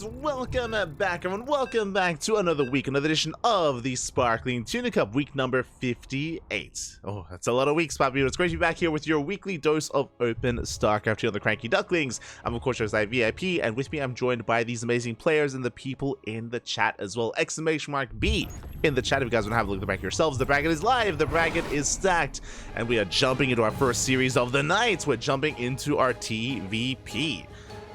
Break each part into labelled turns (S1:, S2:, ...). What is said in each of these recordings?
S1: And welcome back, everyone. Welcome back to another week, another edition of the Sparkling Tuna Cup, week number 58. Oh, that's a lot of weeks, Papi. It's great to be back here with your weekly dose of open StarCraft here on the Cranky Ducklings. I'm, of course, your VIP, and with me, I'm joined by these amazing players and the people in the chat as well. !B in the chat if you guys want to have a look at the bracket yourselves. The bracket is live, the bracket is stacked, and we are jumping into our first series of the night. We're jumping into our TvP.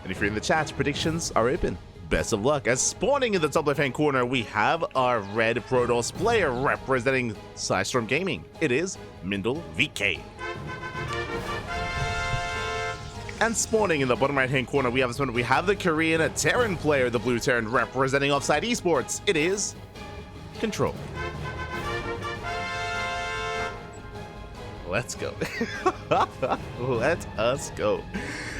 S1: And if you're in the chat, predictions are open. Best of luck. As spawning in the top left-hand corner, we have our red Protoss player representing Storm Gaming. It is MindelVK. And spawning in the bottom right-hand corner, we have the Korean Terran player, the blue Terran representing Offside Esports. It is Control. Let's go. Let us go.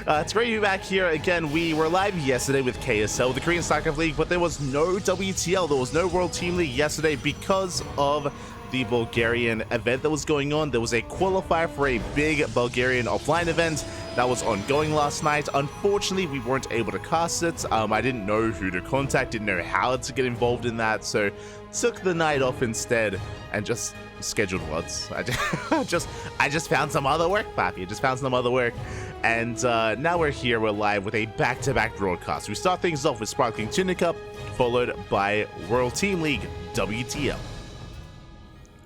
S1: It's great to be back here again. We were live yesterday with KSL, the Korean StarCraft League, but there was no WTL, there was no World Team League yesterday because of the Bulgarian event that was going on. There was a qualifier for a big Bulgarian offline event that was ongoing last night. Unfortunately, we weren't able to cast it. I didn't know who to contact, didn't know how to get involved in that, so took the night off instead and just scheduled once. I just found some other work, Papi. I just found some other work. And now we're here, we're live with a back-to-back broadcast. We start things off with Sparkling Tuna Cup, followed by World Team League, WTL.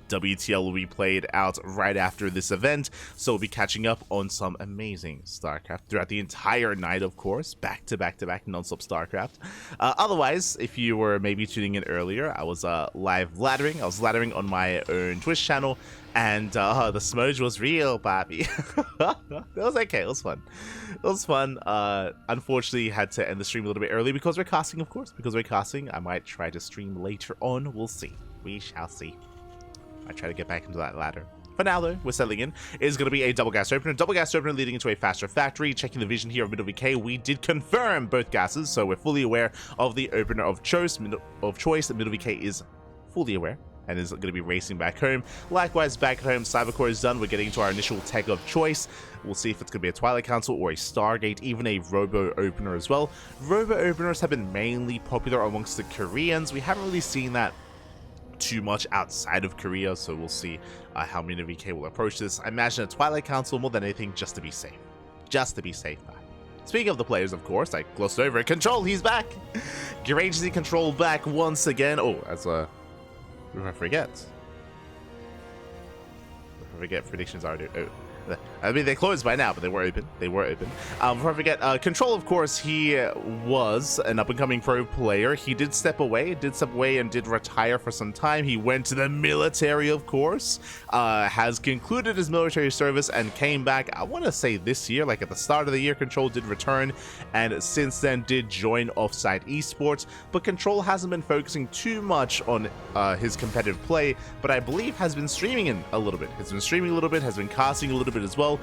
S1: WTL will be played out right after this event, so we'll be catching up on some amazing StarCraft throughout the entire night, of course, back-to-back non-stop StarCraft. Otherwise, if you were maybe tuning in earlier, I was live laddering. I was laddering on my own Twitch channel, and the smudge was real, Bobby. It was okay, it was fun. It was fun. Unfortunately, had to end the stream a little bit early because we're casting, of course. Because we're casting, I might try to stream later on. We'll see. We shall see. I try to get back into that ladder. For now, though, we're settling in. It is going to be a double gas opener. Double gas opener leading into a faster factory. Checking the vision here of MindelVK, we did confirm both gases, so we're fully aware of the opener of choice. MindelVK is fully aware and is going to be racing back home. Likewise, back at home, Cybercore is done. We're getting into our initial tech of choice. We'll see if it's going to be a Twilight Council or a Stargate, even a Robo Opener as well. Robo Openers have been mainly popular amongst the Koreans. We haven't really seen that too much outside of Korea, so we'll see how MindelVK will approach this. I imagine a Twilight Council more than anything, just to be safe. Just to be safe. Speaking of the players, of course, I glossed over it. Control, he's back! Courageously Control back once again. Oh, as I forget predictions are due. Oh. I mean, they closed by now, but they were open. They were open. Before I forget, Control, of course, he was an up-and-coming pro player. He did step away and did retire for some time. He went to the military, of course, has concluded his military service and came back, I want to say this year, like at the start of the year. Control did return, and since then did join Offside Esports, but Control hasn't been focusing too much on his competitive play, but I believe has been streaming a little bit. Has been casting a little bit as well.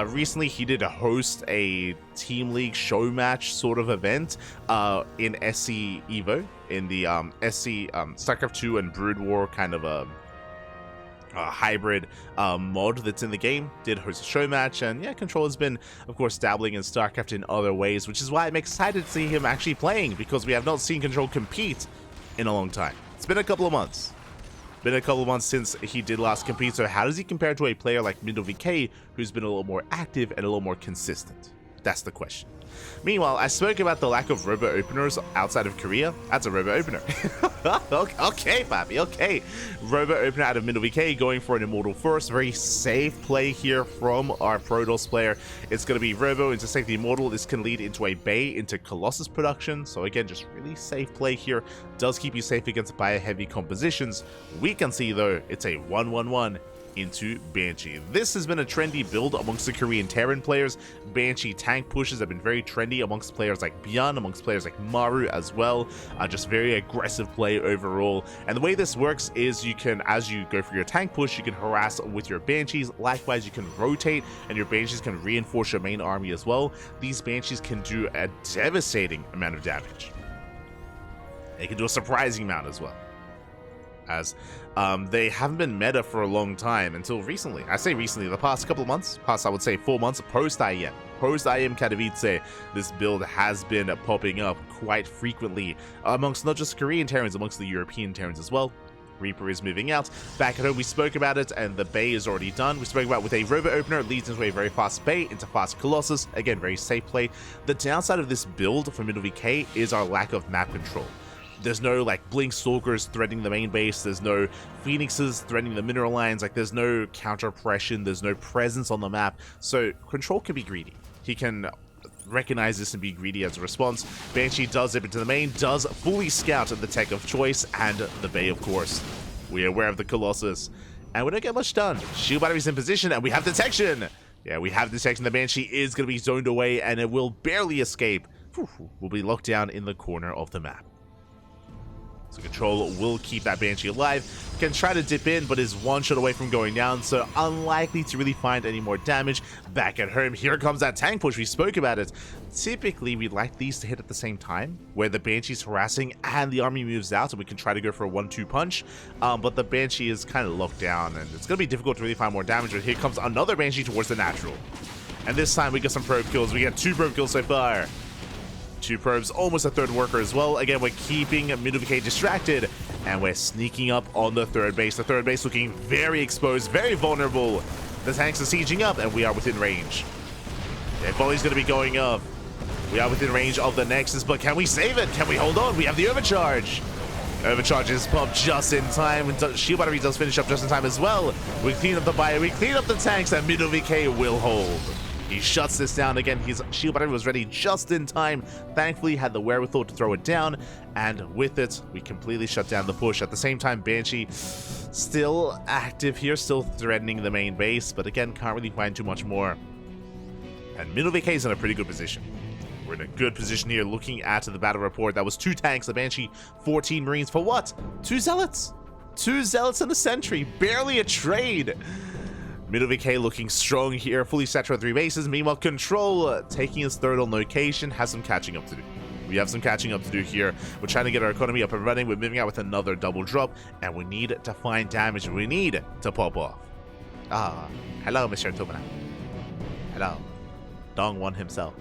S1: Recently he did host a Team League show match sort of event in SC Evo, in the SC StarCraft 2 and Brood War kind of a hybrid mod that's in the game. Did host a show match, and yeah, Control has been, of course, dabbling in StarCraft in other ways, which is why I'm excited to see him actually playing, because we have not seen Control compete in a long time. It's been a couple of months. Since he did last compete, so how does he compare to a player like MindelVK, who's been a little more active and a little more consistent? That's the question. Meanwhile, I spoke about the lack of Robo Openers outside of Korea. That's a Robo Opener. Okay, Papi, okay. Robo Opener out of MindelVK, going for an Immortal first. Very safe play here from our Protoss player. It's going to be Robo into save the Immortal. This can lead into a Bay into Colossus production. So again, just really safe play here. Does keep you safe against bio-heavy compositions. We can see, though, it's a 1-1-1 into Banshee. This has been a trendy build amongst the Korean Terran players. Banshee tank pushes have been very trendy amongst players like Byun, amongst players like Maru as well. Just very aggressive play overall. And the way this works is you can, as you go for your tank push, you can harass with your Banshees. Likewise, you can rotate and your Banshees can reinforce your main army as well. These Banshees can do a devastating amount of damage. They can do a surprising amount as well, as they haven't been meta for a long time until recently. I say recently, the past couple of months, I would say 4 months post IEM. post I Am Katowice, this build has been popping up quite frequently amongst not just Korean Terrans, amongst the European Terrans as well. Reaper is moving out. Back at home, we spoke about it, and the Bay is already done. We spoke about with a Robo Opener, it leads into a very fast Bay, into fast Colossus. Again, very safe play. The downside of this build for MindelVK is our lack of map control. There's no like Blink Stalkers threatening the main base, there's no Phoenixes threatening the mineral lines, like there's no counter oppression, there's no presence on the map, so Control can be greedy. He can recognize this and be greedy as a response. Banshee does zip into the main, does fully scout the tech of choice, and the Bay, of course. We are aware of the Colossus, and we don't get much done. Shield battery's in position, and we have detection! Yeah, we have detection. The Banshee is going to be zoned away, and it will barely escape. Will be locked down in the corner of the map. So Control will keep that Banshee alive, can try to dip in, but is one shot away from going down, so unlikely to really find any more damage. Back at home, here comes that tank push, we spoke about it. Typically, we'd like these to hit at the same time, where the Banshee's harassing and the army moves out, and we can try to go for a 1-2 punch, but the Banshee is kind of locked down, and it's going to be difficult to really find more damage, but here comes another Banshee towards the natural. And this time, we get some probe kills. We get 2 probe kills so far. 2 probes, almost a 3rd worker as well. Again, we're keeping MindelVK distracted, and we're sneaking up on the 3rd base. The 3rd base looking very exposed, very vulnerable. The tanks are sieging up, and we are within range. The volley's going to be going up. We are within range of the Nexus, but can we save it? Can we hold on? We have the overcharge. Overcharge is popped just in time, and Shield Battery does finish up just in time as well. We clean up the bio, we clean up the tanks, and MindelVK will hold. He shuts this down again. His shield battery was ready just in time. Thankfully, had the wherewithal to throw it down, and with it, we completely shut down the push. At the same time, Banshee still active here, still threatening the main base, but again, can't really find too much more. And MindelVK is in a pretty good position. We're in a good position here, looking at the battle report. That was 2 tanks, a Banshee, 14 Marines for what? 2 Zealots! 2 Zealots and a Sentry, barely a trade! MindelVK looking strong here, fully saturated 3 bases. Meanwhile, Control taking his 3rd on location, has some catching up to do. We have some catching up to do here. We're trying to get our economy up and running. We're moving out with another double drop, and we need to find damage. We need to pop off. Ah, hello, Mr. Tubana. Hello. Dong1 himself.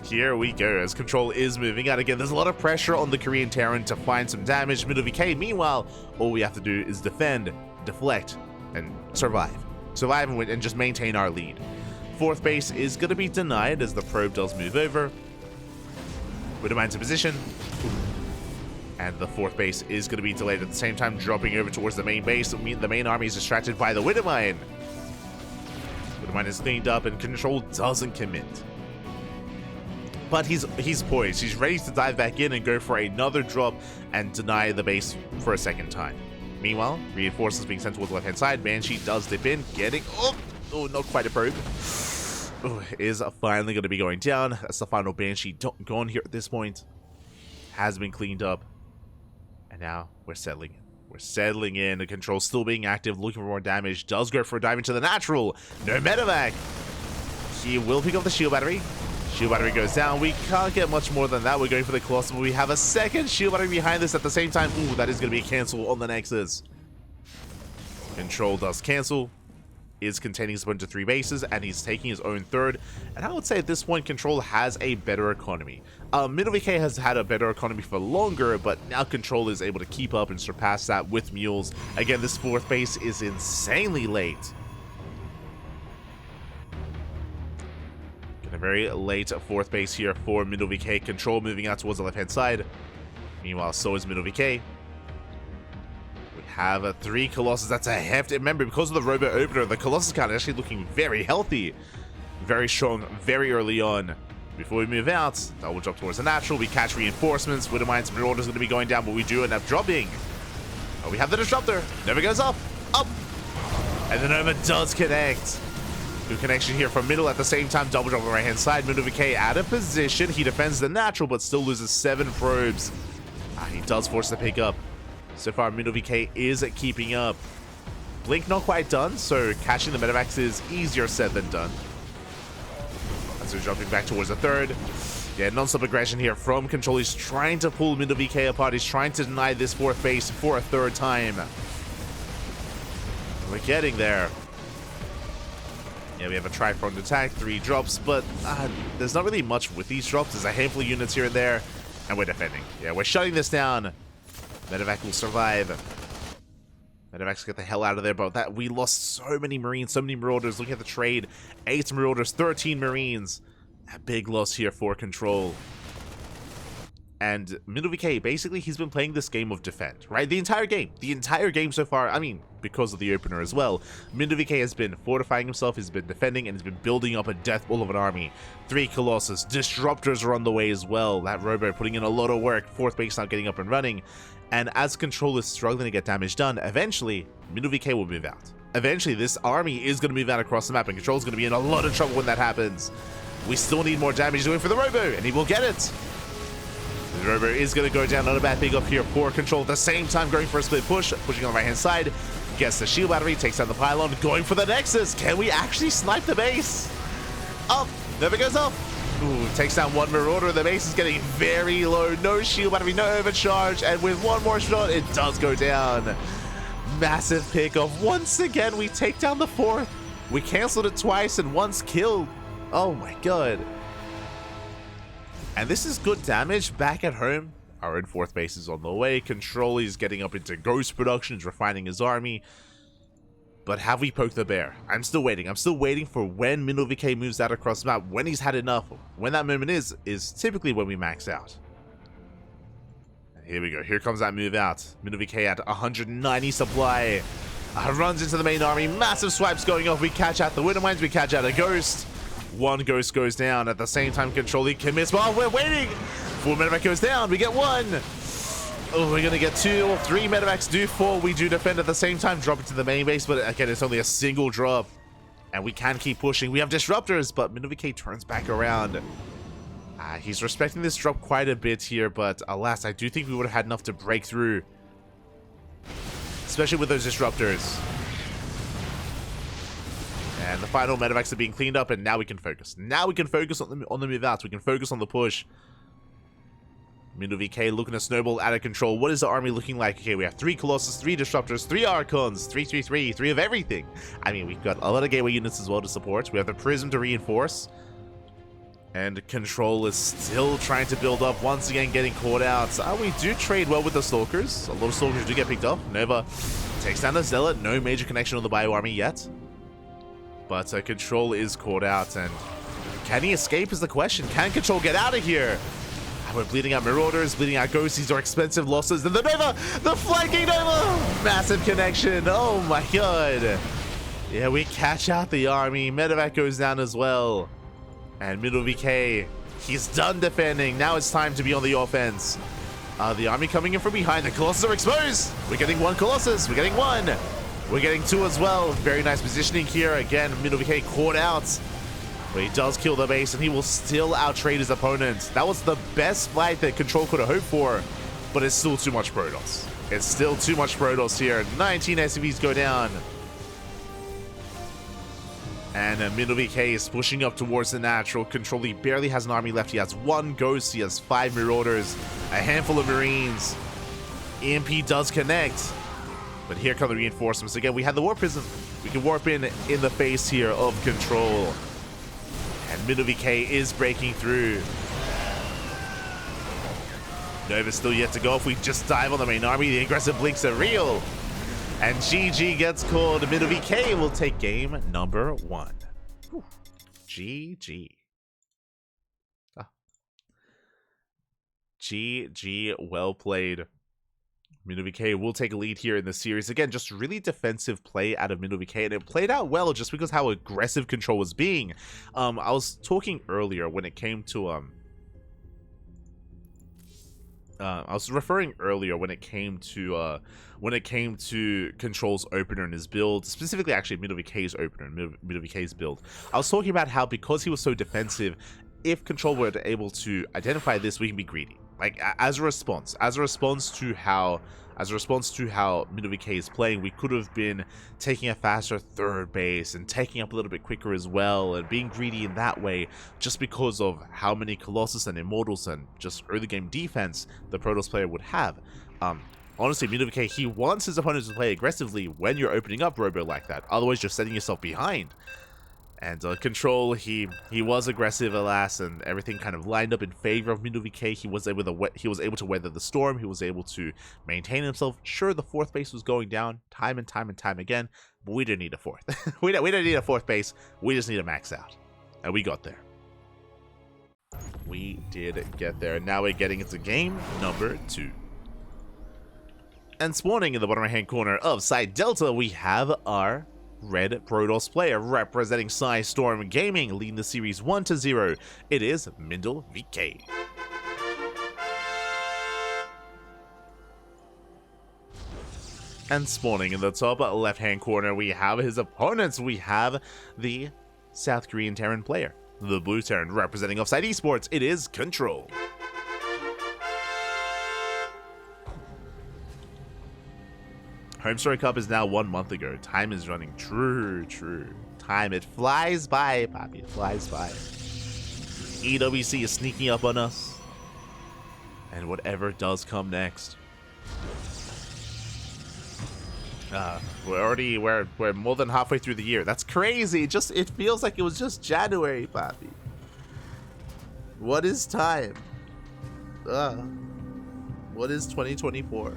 S1: Here we go, as Control is moving out again. There's a lot of pressure on the Korean Terran to find some damage. MindelVK, meanwhile, all we have to do is defend, deflect, and survive and just maintain our lead. 4th base is going to be denied as the probe does move over. Widowmine's in position, and the 4th base is going to be delayed at the same time, dropping over towards the main base. The main army is distracted by the Widowmine. Widowmine is cleaned up, and Control doesn't commit. But he's poised. He's ready to dive back in and go for another drop and deny the base for a 2nd time. Meanwhile, reinforcements being sent towards the left-hand side. Banshee does dip in, getting... Oh, not quite a probe. Is finally going to be going down. That's the final Banshee gone here at this point. Has been cleaned up. And now we're settling in. We're settling in. The Control still being active, looking for more damage. Does go for a dive into the natural. No medevac. He will pick up the shield battery. Shield battery goes down. We can't get much more than that. We're going for the Colossus, but we have a 2nd shield battery behind this at the same time. Ooh, that is going to be a cancel on the Nexus. Control does cancel. Is containing his opponent to 3 bases, and he's taking his own 3rd. And I would say at this point, Control has a better economy. MindelVK has had a better economy for longer, but now Control is able to keep up and surpass that with mules. Again, this 4th base is insanely late. A very late 4th base here for MindelVK. Control moving out towards the left-hand side. Meanwhile, so is MindelVK. We have 3 Colossus. That's a hefty... Remember, because of the Robo Opener, the Colossus count is actually looking very healthy. Very strong, very early on. Before we move out, double drop towards the natural. We catch reinforcements. Widowmine's Marauder is going to be going down, but we do end up dropping. Oh, we have the Disruptor. Never goes up. Up. And the Nova does connect. Good connection here from middle at the same time. Double drop on the right hand side. MindelVK out of position. He defends the natural, but still loses 7 probes. He does force the pick up. So far, MindelVK is keeping up. Blink not quite done, so catching the medevacs is easier said than done. As we're jumping back towards the 3rd. Yeah, non-stop aggression here from Control. He's trying to pull MindelVK apart. He's trying to deny this 4th base for a 3rd time. We're getting there. Yeah, we have a tri-pronged attack, 3 drops, but there's not really much with these drops. There's a handful of units here and there, and we're defending. Yeah, we're shutting this down. MindelVK will survive. MindelVK get the hell out of there, but that we lost so many Marines, so many Marauders. Looking at the trade, 8 Marauders, 13 Marines. A big loss here for Control. And MindelVK, basically, he's been playing this game of defend, right? The entire game so far, I mean, because of the opener as well, MindelVK has been fortifying himself, he's been defending, and he's been building up a death ball of an army. 3 Colossus, Disruptors are on the way as well. That Robo putting in a lot of work, 4th base now getting up and running. And as Control is struggling to get damage done, eventually, MindelVK will move out. Eventually, this army is going to move out across the map, and Control's going to be in a lot of trouble when that happens. We still need more damage doing for the Robo, and he will get it. The Robo is going to go down, not a bad big up here for Control. At the same time, going for a split push, pushing on the right-hand side. Gets the shield battery, takes down the pylon, going for the Nexus. Can we actually snipe the base? Up, never goes up. Ooh, takes down 1 Marauder. The base is getting very low. No shield battery, no overcharge. And with 1 more shot, it does go down. Massive pick-off. Once again, we take down the 4th. We canceled it twice and once killed. Oh my god. And this is good damage back at home. Our own 4th base is on the way. Control is getting up into Ghost Productions, refining his army. But have we poked the bear? I'm still waiting. I'm still waiting for when MindelVK moves out across the map, when he's had enough. When that moment is typically when we max out. And here we go. Here comes that move out. MindelVK at 190 supply. Runs into the main army. Massive swipes going off. We catch out the Wintermines. We catch out a Ghost. 1 Ghost goes down. At the same time, Control he commits. While we're waiting, 4 MindelVK goes down. We get 1. Oh, we're gonna get 2 or 3 MindelVKs do 4. We do defend at the same time, drop into the main base, but again, it's only a single drop. And we can keep pushing. We have Disruptors, but MindelVK turns back around. He's respecting this drop quite a bit here, but alas, I do think we would have had enough to break through. Especially with those Disruptors. And the final MindelVKs are being cleaned up, and now we can focus. Now we can focus on the move outs. We can focus on the push. MindelVK looking to snowball out of control. What is the army looking like? Okay, we have 3 Colossus, 3 Disruptors, 3 Archons, 3 of everything. I mean, we've got a lot of gateway units as well to support. We have the Prism to reinforce. And Control is still trying to build up, once again getting caught out. We do trade well with the Stalkers. A lot of Stalkers do get picked up. Nova takes down the Zealot. No major connection on the Bio army yet. But Control is caught out, and can he escape is the question. Can Control get out of here? We're bleeding out Marauders, bleeding out Ghosts. These are expensive losses. And the Nova! The flanking Nova! Massive connection. Oh my god. Yeah, we catch out the army. MindelVK goes down as well. And MindelVK, he's done defending. Now it's time to be on the offense. The army coming in from behind. The Colossus are exposed. We're getting 1 Colossus. We're getting 1. We're getting 2 as well. Very nice positioning here. Again, MindelVK caught out. But he does kill the base, and he will still outtrade his opponent. That was the best fight that Control could have hoped for, but it's still too much Protoss. It's still too much Protoss here. 19 SCVs go down. And MindelVK is pushing up towards the natural. Control, he barely has an army left. He has 1 Ghost, he has 5 Marauders, a handful of Marines. EMP does connect. But here come the reinforcements. Again, we had the Warp Prism. We can warp in the face here of Control. And MindelVK is breaking through. Nova's still yet to go. If we just dive on the main army, the aggressive blinks are real. And GG gets called. MindelVK will take game number 1. Whew. GG. GG, well played. MindelVK will take a lead here in the series. Again, just really defensive play out of MindelVK, and it played out well just because how aggressive Control was being. I was talking earlier when it came to I was referring earlier when it came to Control's opener and his build, specifically actually MindelVK's opener and MindelVK's build. I was talking about how because he was so defensive, if Control were able to identify this, we can be greedy. Like as a response to how MindelVK is playing, we could have been taking a faster 3rd base and taking up a little bit quicker as well, and being greedy in that way, just because of how many Colossus and Immortals and just early game defense the Protoss player would have. Honestly, MindelVK, he wants his opponents to play aggressively when you're opening up Robo like that. Otherwise, you're setting yourself behind. And Control, he was aggressive, alas, and everything kind of lined up in favor of MindelVK. He was able to weather the storm. He was able to maintain himself. Sure, the fourth base was going down time and time again, but we didn't need a fourth. we didn't need a fourth base. We just need to max out, and we got there. We did get there. Now we're getting into game number 2. And spawning in the bottom right-hand corner of Side Delta, we have our Red Protoss player representing Psy Storm Gaming, leading the series 1-0. It is MindelVK. And spawning in the top left-hand corner, we have his opponents. We have the South Korean Terran player, the Blue Terran representing Offside Esports. It is Control. Home Story Cup is now 1 month ago. Time is running true. Time, it flies by, Poppy. It flies by. EWC is sneaking up on us. And whatever does come next. We're more than halfway through the year. That's crazy. It feels like it was just January, Poppy. What is time? What is 2024?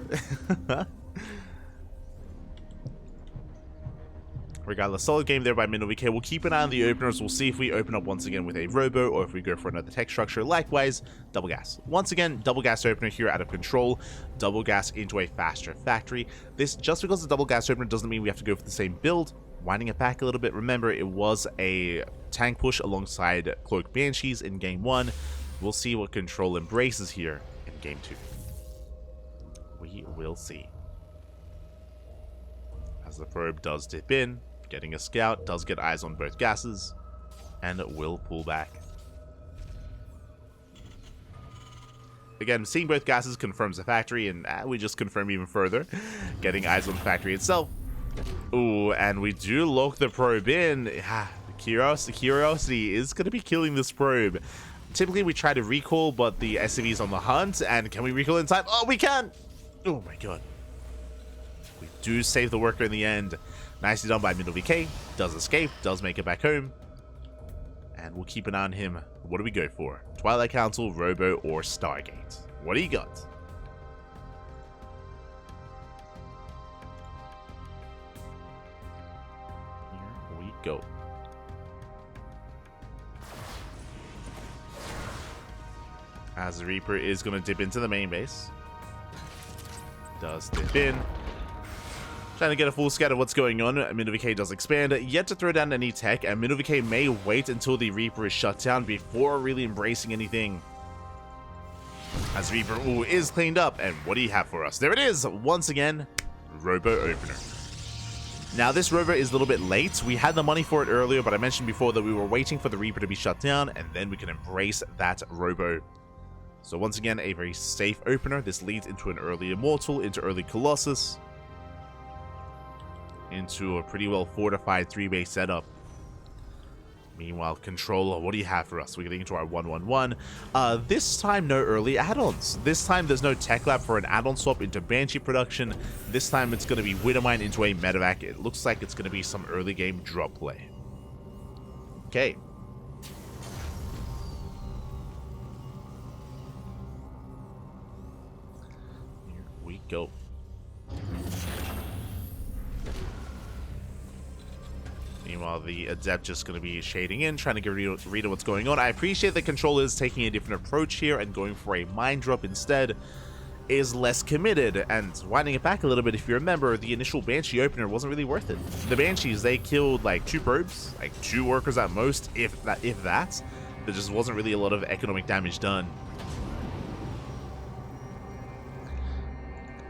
S1: Regardless, solid game there by MindelVK. We'll keep an eye on the openers. We'll see if we open up once again with a robo or if we go for another tech structure. Likewise, double gas. Once again, double gas opener here out of Control. Double gas into a faster factory. This, just because it's a double gas opener doesn't mean we have to go for the same build. Winding it back a little bit. Remember, it was a tank push alongside Cloak Banshees in game 1. We'll see what Control embraces here in game 2. We will see. As the probe does dip in, getting a scout, does get eyes on both gases, and will pull back. Again, seeing both gases confirms the factory, and we just confirm even further, getting eyes on the factory itself. Ooh, and we do lock the probe in. Curiosity is going to be killing this probe. Typically, we try to recall, but the SCV is on the hunt, and can we recall in time? Oh, we can! Oh my god. We do save the worker in the end. Nicely done by MindelVK. Does escape, does make it back home. And we'll keep an eye on him. What do we go for? Twilight Council, Robo, or Stargate? What do you got? Here we go. As the Reaper is going to dip into the main base. Does dip in. Trying to get a full scout of what's going on. MindelVK does expand, yet to throw down any tech, and MindelVK may wait until the Reaper is shut down before really embracing anything. As Reaper is cleaned up, and what do you have for us? There it is, once again, Robo Opener. Now this Robo is a little bit late. We had the money for it earlier, but I mentioned before that we were waiting for the Reaper to be shut down, and then we can embrace that Robo. So once again, a very safe opener. This leads into an early Immortal, into early Colossus, into a pretty well fortified 3-base setup. Meanwhile, Controller, what do you have for us? We're getting into our 1-1-1. This time, no early add-ons. This time, there's no tech lab for an add-on swap into Banshee production. This time, it's going to be Widowmine into a medevac. It looks like it's going to be some early game drop play. Okay. Here we go. Meanwhile, the Adept just going to be shading in, trying to get a read of what's going on. I appreciate the Controller is taking a different approach here and going for a Mind Drop instead. Is less committed, and winding it back a little bit. If you remember, the initial Banshee opener wasn't really worth it. The Banshees, they killed like 2 probes, like 2 workers at most, if that. There just wasn't really a lot of economic damage done.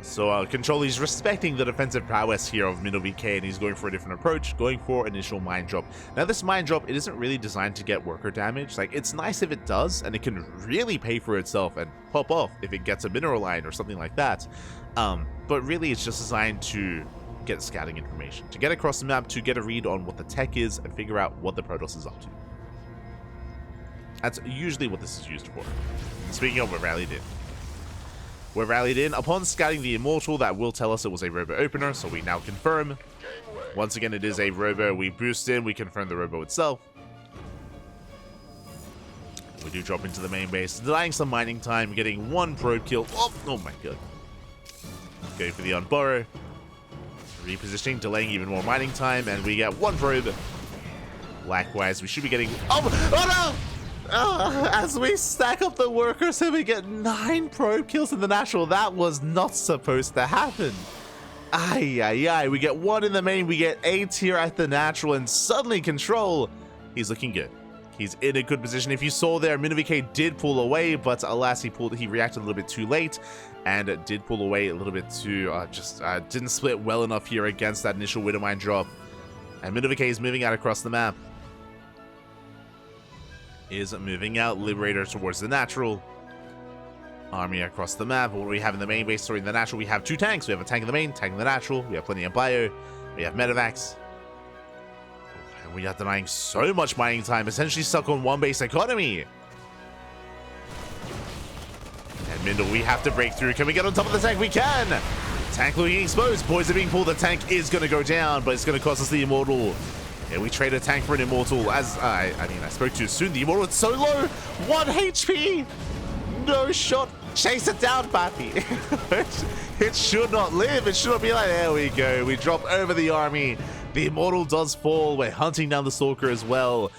S1: So Control is respecting the defensive prowess here of MindelVK, and he's going for a different approach, going for initial Mind Drop. Now this Mind Drop, it isn't really designed to get worker damage. Like, it's nice if it does, and it can really pay for itself and pop off if it gets a mineral line or something like that. But really it's just designed to get scouting information, to get across the map, to get a read on what the tech is, and figure out what the Protoss is up to. That's usually what this is used for. Speaking of, what rallied in. We're rallied in. Upon scouting the Immortal, that will tell us it was a Robo Opener, so we now confirm Once again, it is a robo. We boost in, we confirm the robo itself. We do drop into the main base, denying some mining time, getting one probe kill. Oh my god. Going for the unburrow. Repositioning, delaying even more mining time, and we get one probe. Likewise, we should be getting... Oh no! As we stack up the workers and we get 9 probe kills in the natural. That was not supposed to happen. Ay. We get 1 in the main, we get 8 here at the natural, and suddenly Control, he's looking good. He's in a good position. If you saw there, MindelVK did pull away, but alas, he reacted a little bit too late, and did pull away a little bit too, didn't split well enough here against that initial Widowmine drop. And MindelVK is moving out across the map. Is moving out, Liberator towards the natural. Army across the map. What do we have in the main base? Sorry, in the natural, we have 2 tanks. We have a tank in the main, tank in the natural. We have plenty of bio. We have medevacs. And we are denying so much mining time, essentially stuck on 1 base economy. And Mindel, we have to break through. Can we get on top of the tank? We can! Tank looking exposed. Boys are being pulled. The tank is going to go down, but it's going to cost us the Immortal. Yeah, we trade a tank for an Immortal. As I spoke too soon. The Immortal is so low. 1 HP. No shot. Chase it down, Pappy. It should not live. It should not be like, there we go. We drop over the army. The Immortal does fall. We're hunting down the Stalker as well.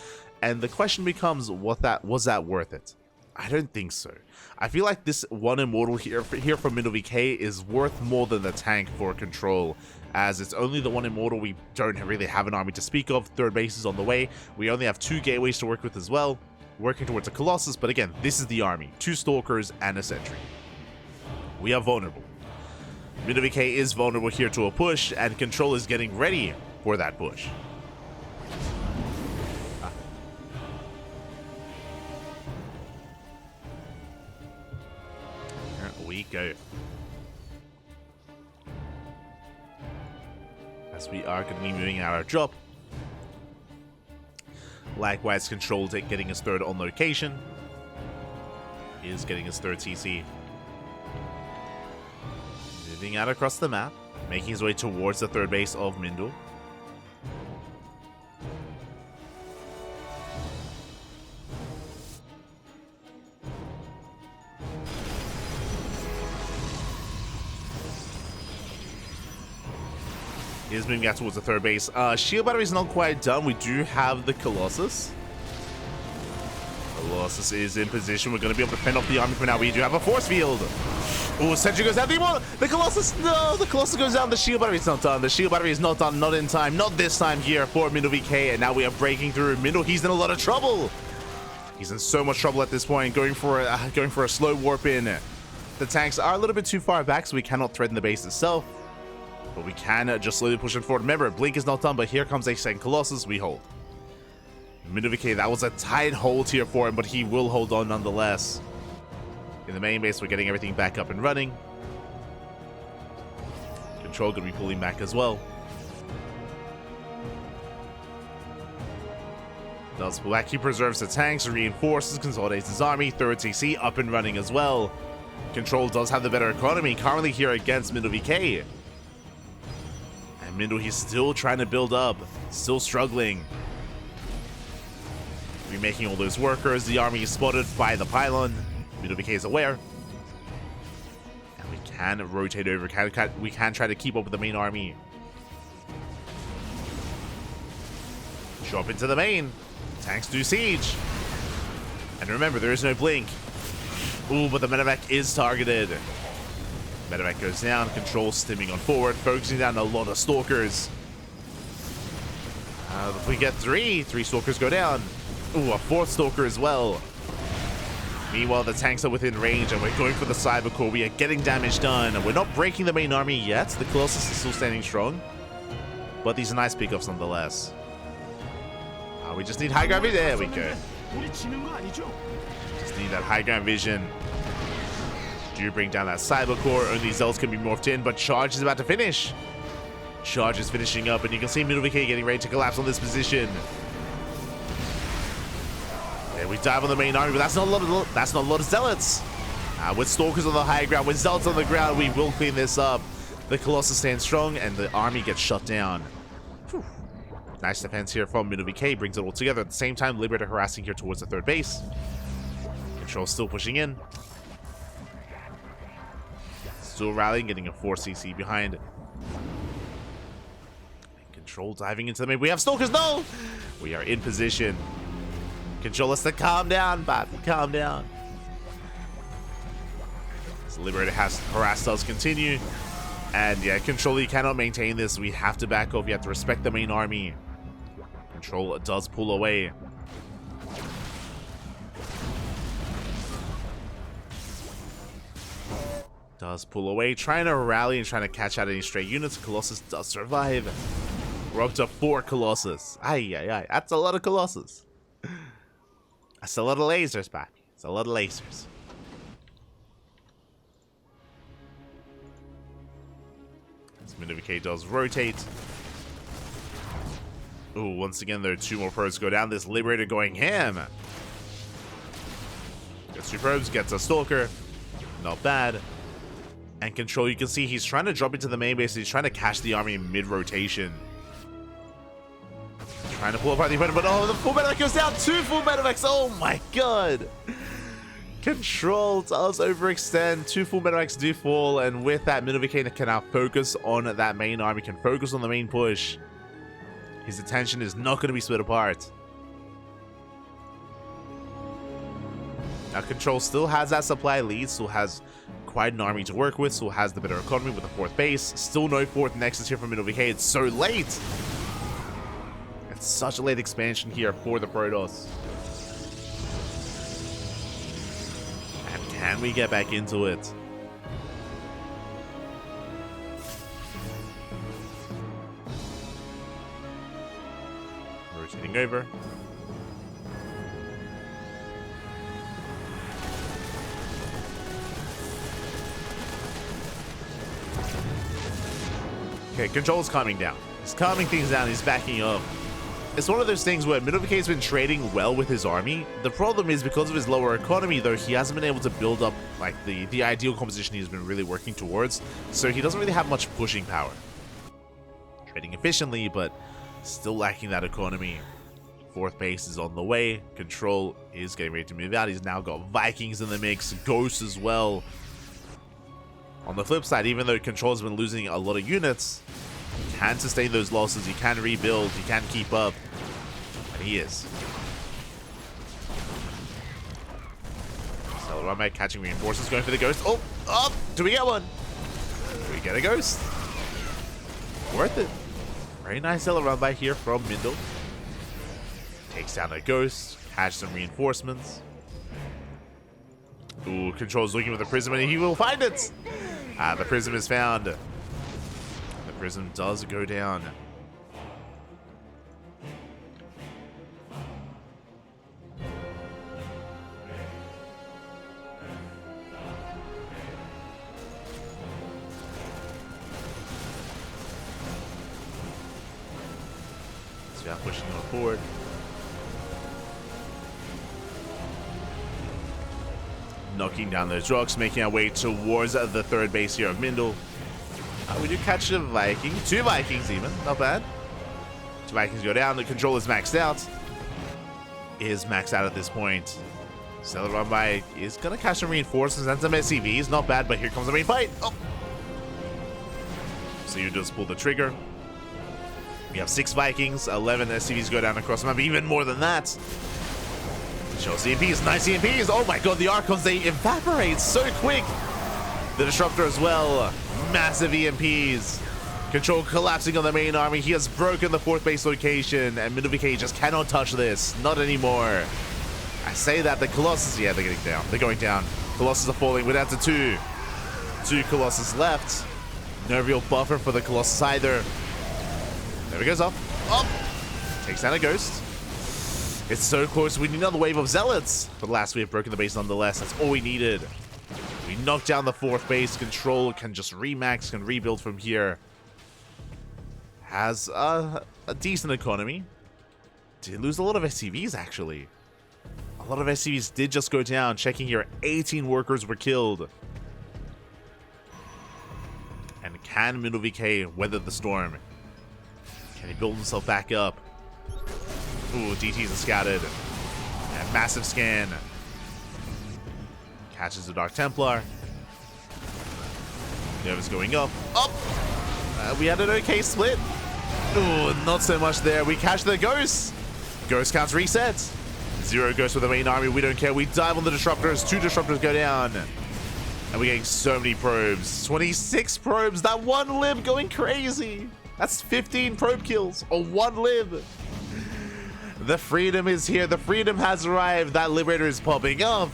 S1: And the question becomes, was that worth it? I don't think so. I feel like this 1 Immortal here from MindelVK is worth more than the tank for Control, as it's only the 1 Immortal. We don't really have an army to speak of. 3rd base is on the way. We only have 2 gateways to work with as well. Working towards a Colossus, but again, this is the army. 2 Stalkers and a Sentry. We are vulnerable. MindelVK is vulnerable here to a push, and Control is getting ready for that push. Here we go. As we are going to be moving out our drop. Likewise, Control getting his 3rd on location. Is getting his 3rd TC. Moving out across the map. Making his way towards the 3rd base of Mindel. Is moving out towards the 3rd base. Shield battery is not quite done. We do have the Colossus. Colossus is in position. We're going to be able to fend off the army for now. We do have a force field. Oh, Sentry goes down. The Colossus. No, the Colossus goes down. The shield battery is not done. The shield battery is not done. Not in time. Not this time here for MindelVK. And now we are breaking through. Mindel, he's in a lot of trouble. He's in so much trouble at this point. Going for a slow warp in. The tanks are a little bit too far back, so we cannot threaten the base itself. But we can just slowly push it forward. Remember, Blink is not done, but here comes a 2nd Colossus. We hold. MindelVK, that was a tight hold here for him, but he will hold on nonetheless. In the main base, we're getting everything back up and running. Control going to be pulling back as well. Does pull back. He preserves the tanks, reinforces, consolidates his army. 3rd TC up and running as well. Control does have the better economy currently here against MindelVK. Mindel, he's still trying to build up, still struggling. Remaking all those workers. The army is spotted by the pylon. MindelVK is aware. And we can rotate over. We can try to keep up with the main army. Drop into the main. Tanks do siege. And remember, there is no blink. Ooh, but the medevac is targeted. Medevac goes down, Control stimming on forward, focusing down a lot of Stalkers. If we get 3 Stalkers go down. Ooh, a 4th Stalker as well. Meanwhile, the tanks are within range, and we're going for the Cyber Core. We are getting damage done. We're not breaking the main army yet. The Colossus is still standing strong. But these are nice pickups nonetheless. We just need high ground vision. There we go. Just need that high ground vision. Do bring down that Cyber Core. Only Zells can be morphed in, but Charge is about to finish. Charge is finishing up, and you can see MindelVK getting ready to collapse on this position. And we dive on the main army, but that's not a lot of Zealots. With Stalkers on the high ground, with Zealots on the ground, we will clean this up. The Colossus stands strong, and the army gets shut down. Whew. Nice defense here from MindelVK, brings it all together. At the same time, Liberator harassing here towards the third base. Control still pushing in. Still rallying, getting a 4 CC behind. Control diving into the mid. We have Stalkers. No! We are in position. Control us to calm down, but calm down. So Liberator has harassed us continue. And yeah, Control, you cannot maintain this. We have to back off. You have to respect the main army. Control does pull away. Does pull away, trying to rally and trying to catch out any stray units. Colossus does survive. We're up to 4 Colossus. Aye. That's a lot of Colossus. That's a lot of lasers, back. It's a lot of lasers. As MindelVK does rotate. Ooh, once again, there are 2 more probes go down. This Liberator going ham. Gets 2 probes, gets a Stalker. Not bad. And Control, you can see he's trying to drop into the main base. He's trying to catch the army mid-rotation. Trying to pull apart the opponent, but oh, the full medevac goes down. 2 full medevacs. Oh my god. Control does overextend. 2 full medevacs do fall, and with that, MindelVK can now focus on that main army, can focus on the main push. His attention is not going to be split apart. Now Control still has that supply lead, still has quite an army to work with, still has the better economy with the 4th base. Still no 4th Nexus here from MindelVK. It's so late. It's such a late expansion here for the Protoss. And can we get back into it? Rotating over. Okay, Control is calming down. He's calming things down. He's backing up. It's one of those things where MindelVK has been trading well with his army. The problem is, because of his lower economy, though, he hasn't been able to build up like the ideal composition he's been really working towards. So he doesn't really have much pushing power. Trading efficiently, but still lacking that economy. 4th base is on the way. Control is getting ready to move out. He's now got Vikings in the mix, Ghosts as well. On the flip side, even though Control has been losing a lot of units, he can sustain those losses, he can rebuild, he can keep up, and he is. So Runback catching reinforcements, going for the Ghost. Oh, do we get one? Do we get a Ghost? Worth it. Very nice yellow Runback here from Mindel. Takes down a Ghost, catch some reinforcements. Ooh, Control's looking for the Prism, and he will find it! The Prism is found. The Prism does go down. So yeah, pushing on forward. Knocking down those rocks, making our way towards the 3rd base here of Mindel. We do catch a Viking. 2 Vikings even. Not bad. 2 Vikings go down. The Control is maxed out. Is maxed out at this point. Stellar Run By is going to catch some reinforcements and some SCVs. Not bad, but here comes the main fight. Oh. So you just pull the trigger. We have 6 Vikings. 11 SCVs go down across the map. Even more than that. Show CMPs, nice CMPs. Oh my god, the Archons, they evaporate so quick. The Disruptor as well. Massive EMPs. Control collapsing on the main army. He has broken the 4th base location, and MindelVK just cannot touch this. Not anymore. I say that, the Colossus, yeah, they're getting down. They're going down. Colossus are falling. We're down to 2. 2 Colossus left. No real buffer for the Colossus either. There he goes up. Up. Takes down a Ghost. It's so close. We need another wave of Zealots. But last, we have broken the base nonetheless. That's all we needed. We knocked down the 4th base. Control can just remax, can rebuild from here. Has a decent economy. Did lose a lot of SCVs, actually. A lot of SCVs did just go down. Checking here, 18 workers were killed. And can MindelVK weather the storm? Can he build himself back up? Ooh, DTs are scouted. And massive scan. Catches the Dark Templar. Nervous going up. Up! We had an okay split. Ooh, not so much there. We catch the Ghost. Ghost counts reset. 0 Ghost with the main army. We don't care. We dive on the Disruptors. 2 Disruptors go down. And we're getting so many probes. 26 probes. That one lib going crazy. That's 15 probe kills on one lib. The freedom is here. The freedom has arrived. That Liberator is popping up.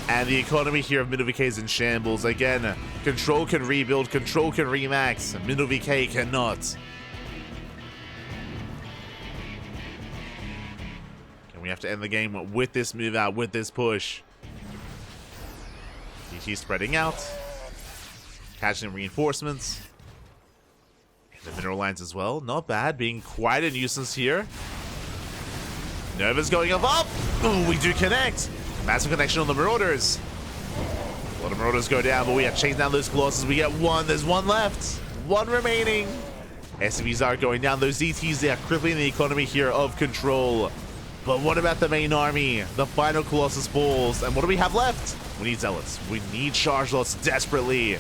S1: And the economy here of MindelVK is in shambles. Again, Control can rebuild. Control can remax. MindelVK cannot. And we have to end the game with this move out, with this push. DT spreading out. Catching reinforcements. The mineral lines as well. Not bad. Being quite a nuisance here. Nova's going up. Ooh, we do connect. Massive connection on the Marauders. A lot of Marauders go down, but we are chasing down those Colossus. We get one. There's one left. One remaining. SCVs are going down. Those DTs, they are crippling the economy here of Control. But what about the main army? The final Colossus falls. And what do we have left? We need Zealots. We need Charge Lots desperately.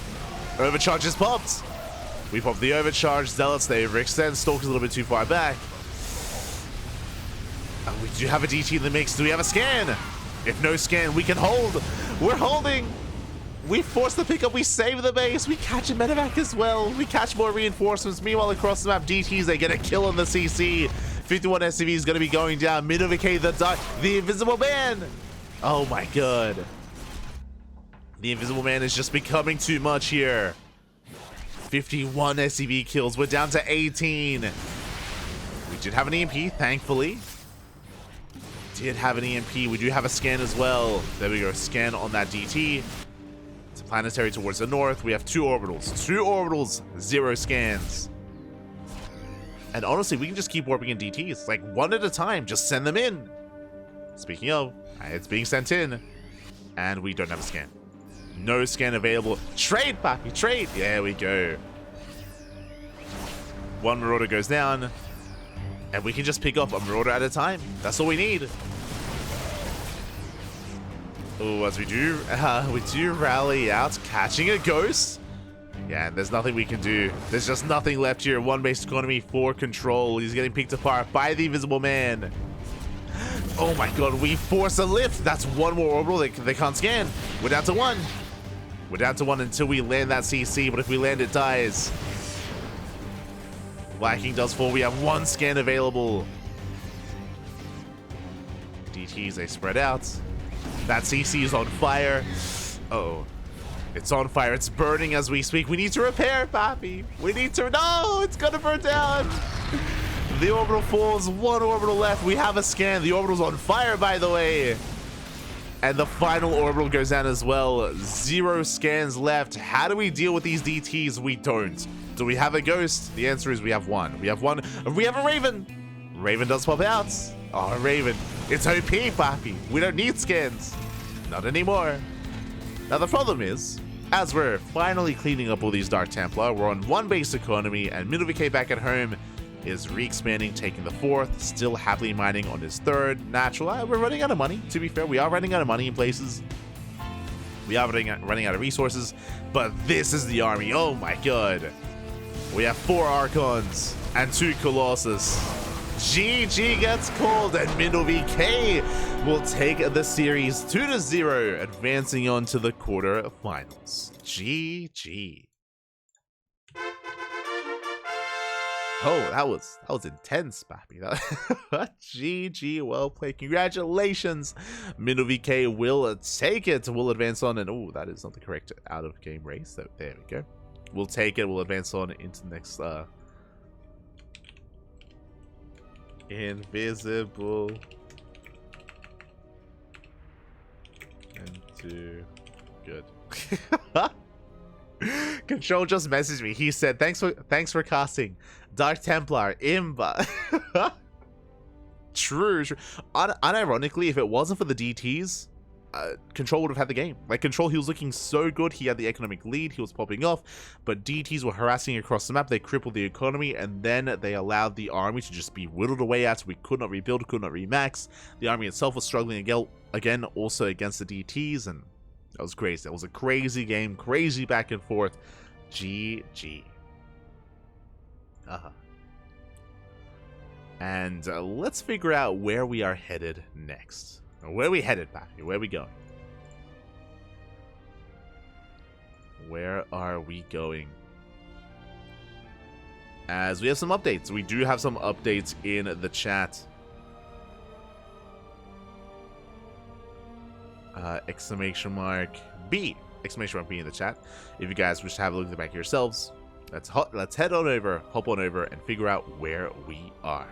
S1: Overcharge is popped. We pop the Overcharge. Zealots, they overextend. Stalker's a little bit too far back. And we do have a DT in the mix. Do we have a scan? If no scan, we can hold. We're holding. We force the pickup. We save the base. We catch a medevac as well. We catch more reinforcements. Meanwhile, across the map, DTs, they get a kill on the CC. 51 SCV is going to be going down. MindelVK, the Invisible Man. Oh my god. The Invisible Man is just becoming too much here. 51 SCV kills. We're down to 18. We did have an EMP, thankfully. Did have an EMP. We do have a scan as well. There we go. Scan on that DT. It's a planetary towards the north. We have 2 orbitals. 2 orbitals, 0 scans. And honestly, we can just keep warping in DTs. Like, one at a time. Just send them in. Speaking of, it's being sent in. And we don't have a scan. No scan available. Trade, papi, trade. There we go. 1 Marauder goes down. And we can just pick up a Marauder at a time. That's all we need. Oh, as we do rally out, catching a Ghost. Yeah, and there's nothing we can do. There's just nothing left here. 1 base economy for Control. He's getting picked apart by the Invisible Man. Oh my god, we force a lift. That's 1 more orbital. They can't scan. We're down to 1. We're down to 1 until we land that CC, but if we land, it dies. Lacking does fall. We have 1 scan available. DTs, they spread out. That CC is on fire. Uh-oh. It's on fire. It's burning as we speak. We need to repair, papi. We need to... No! It's gonna burn down! The orbital falls. 1 orbital left. We have a scan. The orbital's on fire, by the way. And the final orbital goes down as well. 0 scans left. How do we deal with these DTs? We don't. Do we have a Ghost? The answer is we have 1. We have 1. We have a Raven. Raven does pop out. Oh, Raven. It's OP, papi. We don't need scans. Not anymore. Now, the problem is, as we're finally cleaning up all these Dark Templar, we're on 1 base economy, and MindelVK back at home is re-expanding, taking the 4th, still happily mining on his 3rd. Natural. We're running out of money, to be fair. We are running out of money in places. We are running out of resources, but this is the army. Oh my god. We have 4 Archons and 2 Colossus. GG gets called, and MindelVK will take the series 2-0, advancing on to the quarterfinals. GG. Oh, that was intense, papi. GG, well played. Congratulations. MindelVK will take it. We'll advance on, and oh, that is not the correct out of game race. So there we go. We'll take it. We'll advance on into the next invisible into good. Control just messaged me. He said, thanks for casting Dark Templar Imba. True. Unironically, if it wasn't for the DTs, Control would have had the game. Like, Control, he was looking so good. He had the economic lead. He was popping off. But DTs were harassing across the map. They crippled the economy. And then they allowed the army to just be whittled away at. We could not rebuild, could not remax. The army itself was struggling again, also against the DTs. And that was crazy. That was a crazy game. Crazy back and forth. GG. And let's figure out where we are headed next. Where are we headed, Pappy? Where are we going? Where are we going? As we have some updates. We do have some updates in the chat. Exclamation mark B. Exclamation mark B in the chat. If you guys wish to have a look at the back yourselves, let's head on over, hop on over, and figure out where we are.